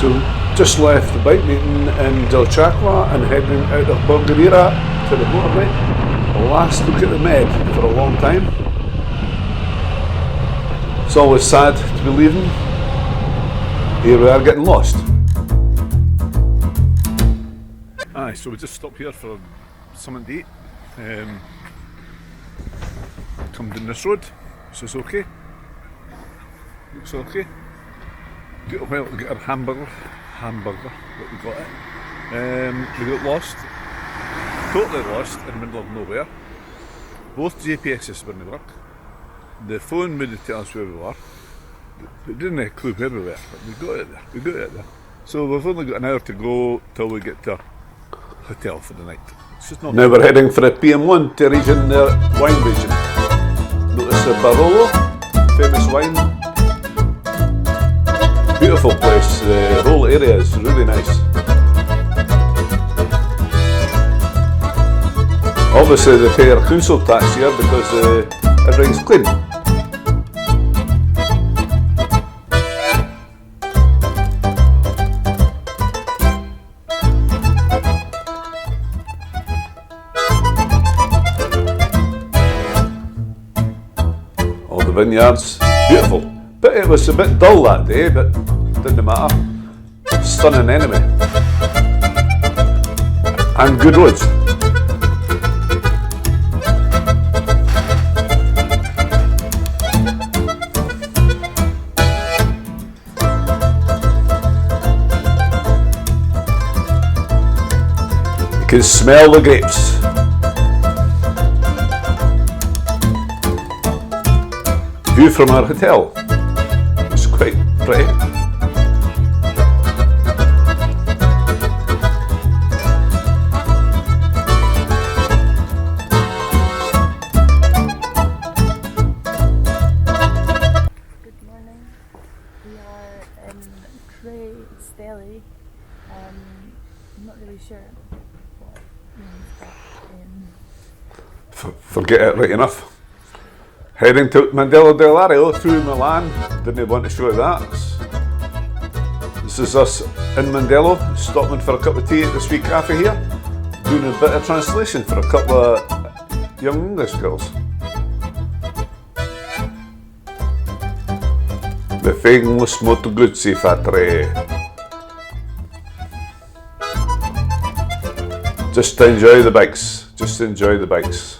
So just left the bike meeting in Del Chacla and heading out of Bulgaria to the motorway. Last look at the Med for a long time. It's always sad to be leaving. Here we are getting lost. Aye, so we just stopped here for something to eat. Come down this road, this is okay. Looks okay. Took a while to get our hamburger, but we got it. We got lost, totally lost in the middle of nowhere. Both GPSs wouldn't work. The phone wouldn't tell us where we were. We didn't have a clue where we were, but we got it there. So we've only got an hour to go till we get to our hotel for the night. It's just not now we're heading for a PM1 to region, wine region. Notice the Barolo, famous wine. Beautiful place, the whole area is really nice. Obviously they pay our council tax here because everything's clean. All the vineyards, beautiful. But it was a bit dull that day, but didn't matter. Stunning anyway. And good roads. You can smell the grapes. View from our hotel. It's quite pretty. Good morning. We are in Cray Stelly. I'm not really sure what means that. Forget it right enough. Heading to Mandela del Lario through Milan. Didn't want to show you that. This is us in Mandela, stopping for a cup of tea at this wee cafe here, doing a bit of translation for a couple of young English girls. The famous Moto Guzzi factory. Just enjoy the bikes. Just enjoy the bikes.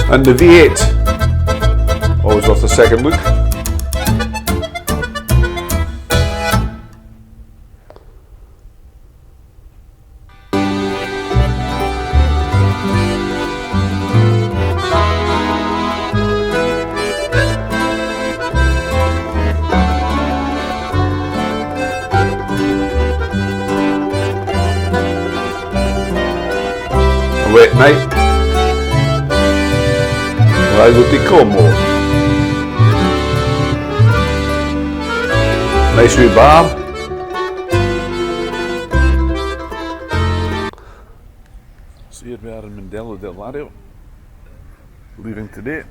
And the V8, always worth a second look. A wet night. Lago di Como. Nice wee bar. So here we are in Mandela del Lario, leaving today.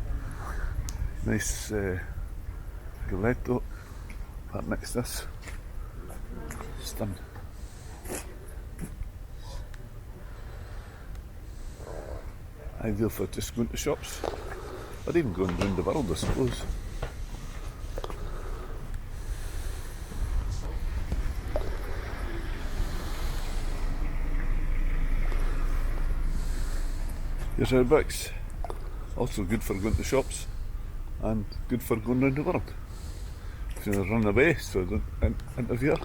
Nice Galetto right next to us. Stunning. Ideal for just going to shops. Or even going round the world, I suppose. Here's our bikes. Also good for going to shops and good for going round the world. If you run away, so don't interfere.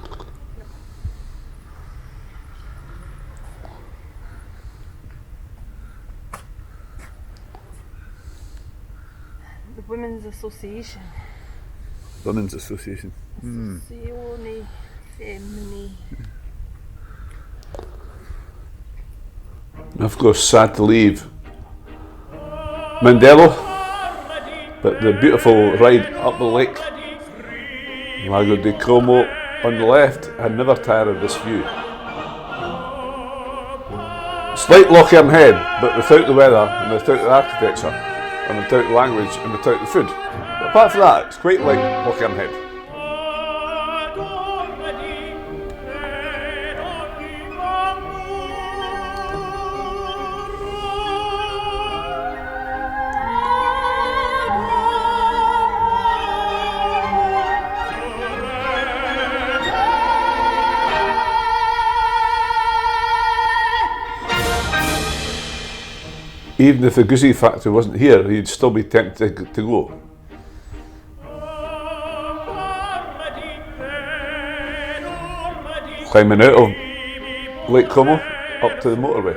The Women's Association. Women's Association. Associazione Femminile. Of course, sad to leave Mandello, but the beautiful ride up the lake, Lago di Como on the left, I never tire of this view. Slight Lochern Head, but without the weather and without the architecture and without the language and without the food. But apart from that, it's quite like Lochern Head. Even if the Goosey factory wasn't here, you'd still be tempted to go. Climbing out of Lake Como up to the motorway.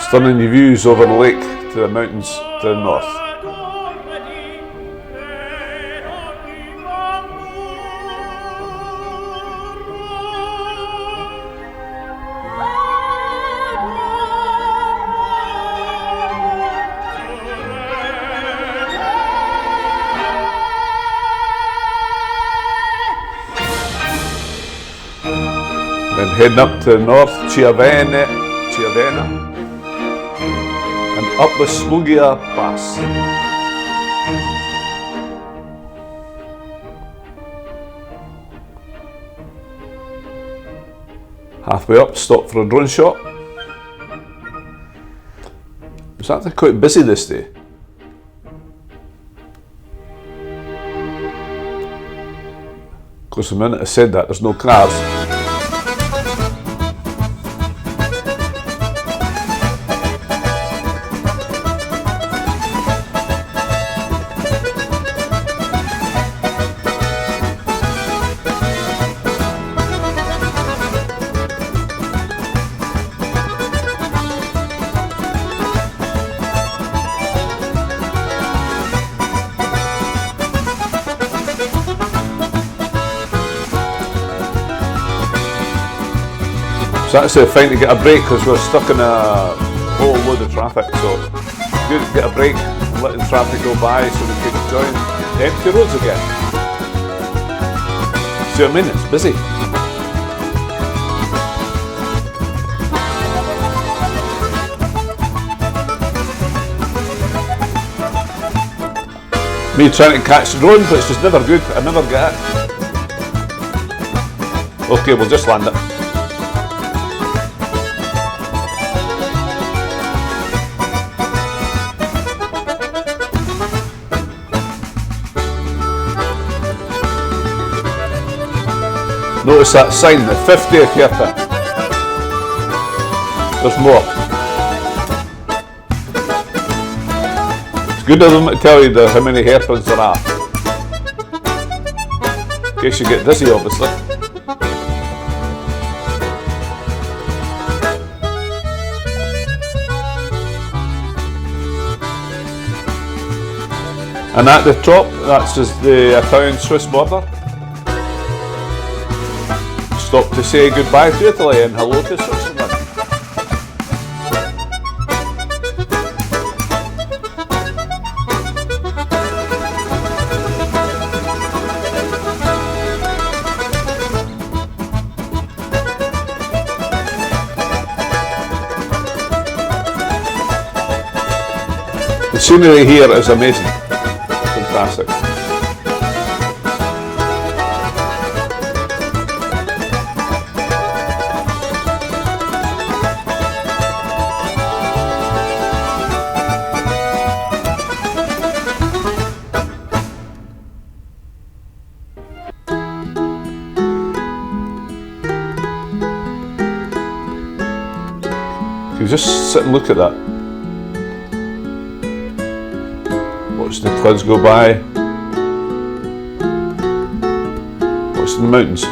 Stunning views over the lake to the mountains to the north. Then heading up to the north, Chiavena, and up the Slugia Pass. Halfway up, stop for a drone shot. It's actually quite busy this day. Of course, the minute I said that, there's no cars. It's actually fine to get a break because we're stuck in a whole load of traffic, so good to get a break, let the traffic go by so we can join the empty roads again. See what I mean? It's busy. Me trying to catch the drone, but it's just never good. I never get it. Okay, we'll just land it. Notice that sign, the 50th hairpin. There's more. It's good of them to tell you how many hairpins there are. In case you get dizzy, obviously. And at the top, that's just the Italian-Swiss border. Stop to say goodbye to Italy and hello to Switzerland. The scenery here is amazing. Fantastic. You just sit and look at that. Watch the clouds go by. Watch the mountains.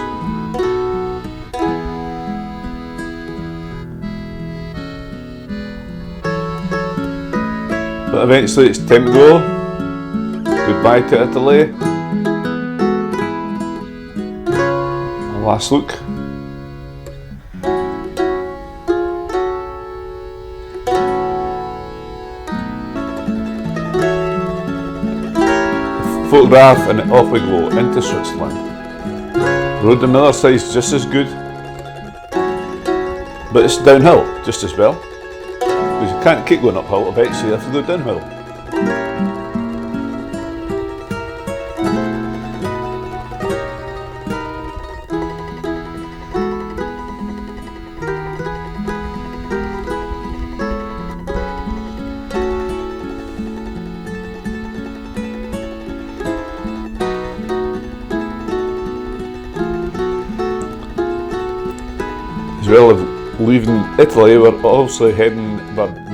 But eventually it's time to go. Goodbye to Italy. A last look. Photograph and off we go into Switzerland. The road on the other side is just as good, but it's downhill just as well. Because you can't keep going uphill, eventually you have to go downhill. As well as leaving Italy, we're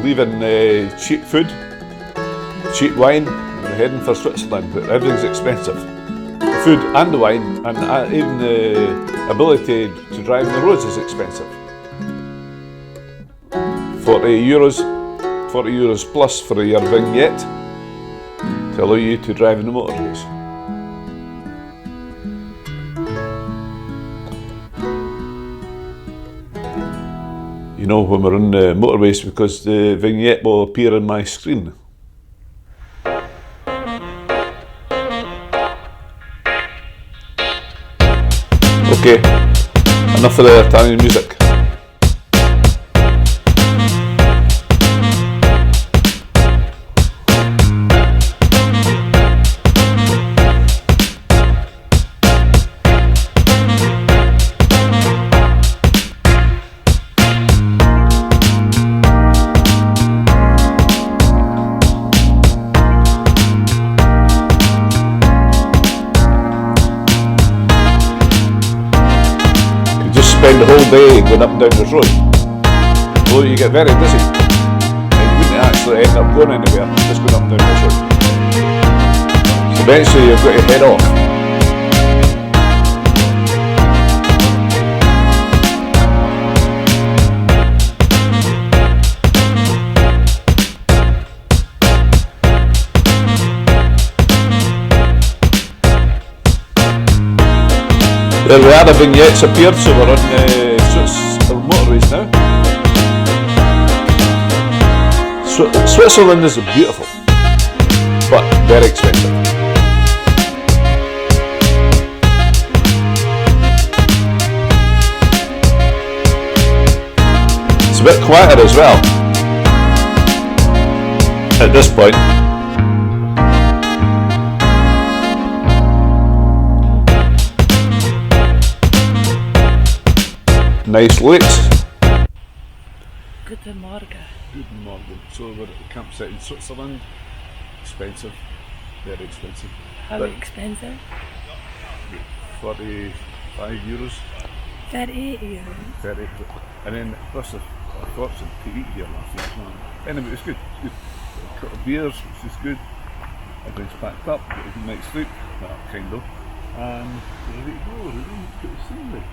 leaving cheap food, cheap wine, and we're heading for Switzerland, but everything's expensive. The food and the wine, and even the ability to drive on the roads is expensive. €40 plus for your vignette to allow you to drive in the motorways. You know when we're on the motorways because the vignette will appear on my screen. Okay, enough of the Italian music. Spend the whole day going up and down this road. Although you get very dizzy, and you wouldn't actually end up going anywhere, just going up and down this road. So eventually you've got to head off. There we are, the vignettes appeared, so we're on motorways now. Switzerland is beautiful, but very expensive. It's a bit quieter as well at this point. Nice lakes. Guten Morgen. Guten Morgen. So we're at the campsite in Switzerland. Expensive, very expensive. How expensive? €45. 38 euros. 30. And then plus a fortune to eat here last week. Anyway, it's good. It's good. A couple of beers, which is good. Everything's packed up, got a good night's sleep, well, kind of. And we're ready to go. We're ready to put the scenery.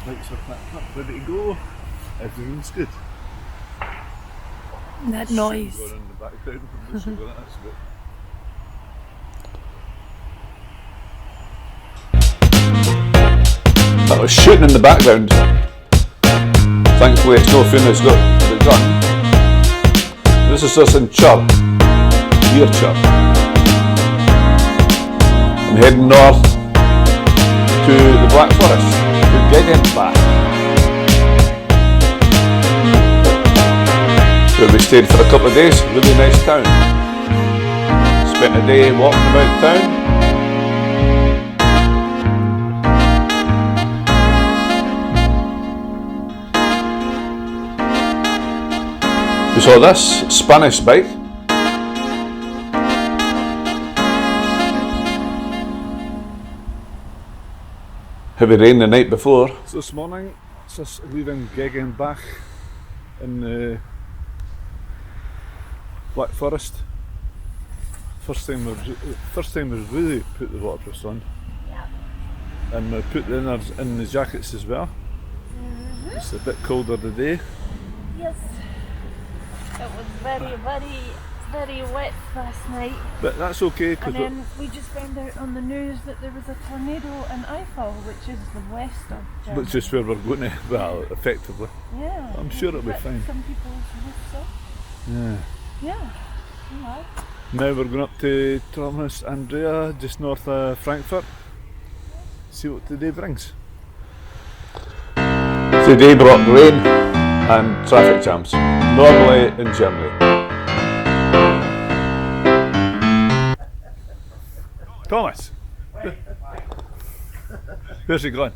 Lights are packed up, ready to go. Everything's good. That noise. Going in the background. That's good. That was shooting in the background. Thankfully it's no phone that's got the gun. This is us in Chur, near Chur. I'm heading north to the Black Forest, to Gegenbach, where we stayed for a couple of days. Really nice town. Spent a day walking about town. We saw this Spanish bike. Heavy rain the night before. So this morning, That's us leaving Gegenbach in the Black Forest. First time we've really put the waterproofs on. Yeah. And we put the inners in the jackets as well. It's a bit colder today. Yes. It was very wet last night. But that's okay And because then we just found out on the news that there was a tornado in Eiffel, which is the west of Germany. which is where we're going to, well, effectively. Yeah. I'm sure it'll be But fine. Some people's roofs off. Yeah. Yeah. Well, Now we're going up to Thomas Andrea, just north of Frankfurt. See what the day brings. Today brought rain and traffic jams, normally in Germany. Thomas! Where's he gone?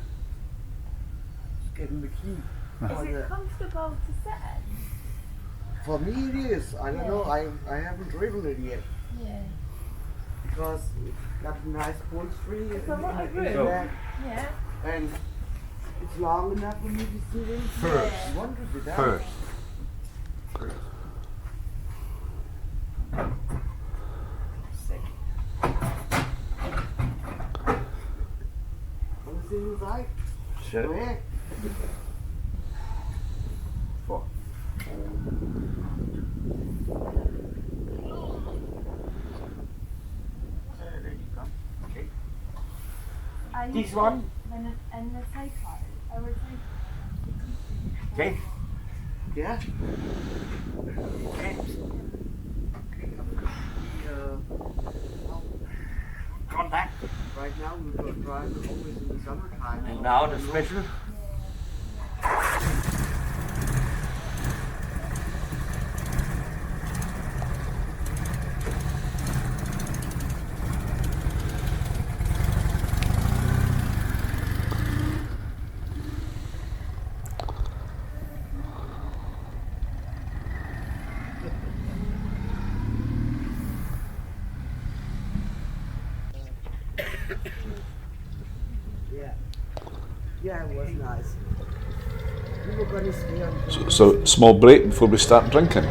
Getting the key. is it comfortable to sit in? For me it is. I don't know. I haven't driven it yet Yeah. because it's got a nice upholstery It's a lot of in the room. back, Yeah. and it's long enough for me to sit in. First. I wondered it out. First. Want to sit inside? Go ahead. There you go. Okay. This one? And the cycle. I would say. Okay. Yeah. Okay. Contact. Right now we're driving always in the summertime. And now the special. Yeah. Yeah, it was nice. We were going to stay on. So, small break before we start drinking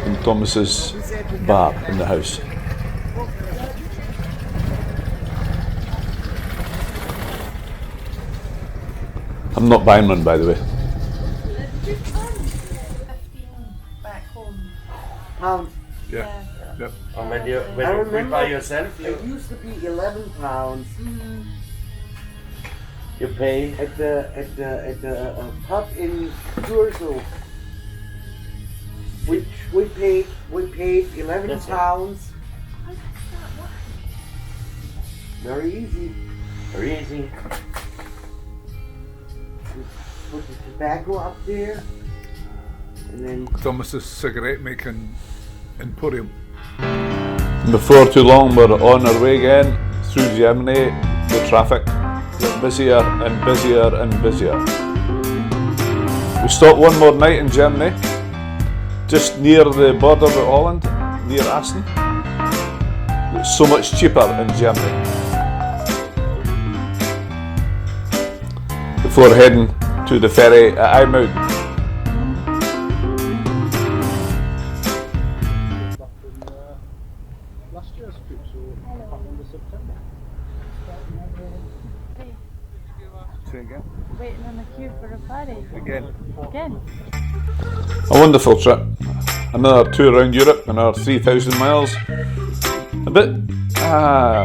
in Thomas's bar in the house. I'm not buying one, by the way. Back home. Pounds. Yeah. Yep. And when you I read remember by yourself, it used to be 11 pounds you pay. at the pub in Curso. We paid 11 That's it. pounds. How does that work? Very easy. Very easy. Put the tobacco up there, and then Thomas's cigarette making emporium. Before too long, we're on our way again through Germany. The traffic gets busier and busier and busier. We stopped one more night in Germany, just near the border with Holland, near Assen. It's so much cheaper in Germany. Before heading to the ferry at Eymoud. Last year's trip, so back in September. Say again. Waiting on the queue for a ferry. Again. Again. A wonderful trip. Another tour around Europe, another 3,000 miles. A bit,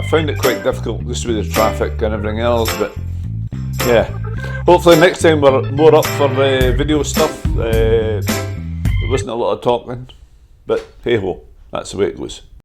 found it quite difficult just with the traffic and everything else, but yeah. Hopefully next time we're more up for video stuff. There wasn't a lot of talking, but hey ho, that's the way it goes.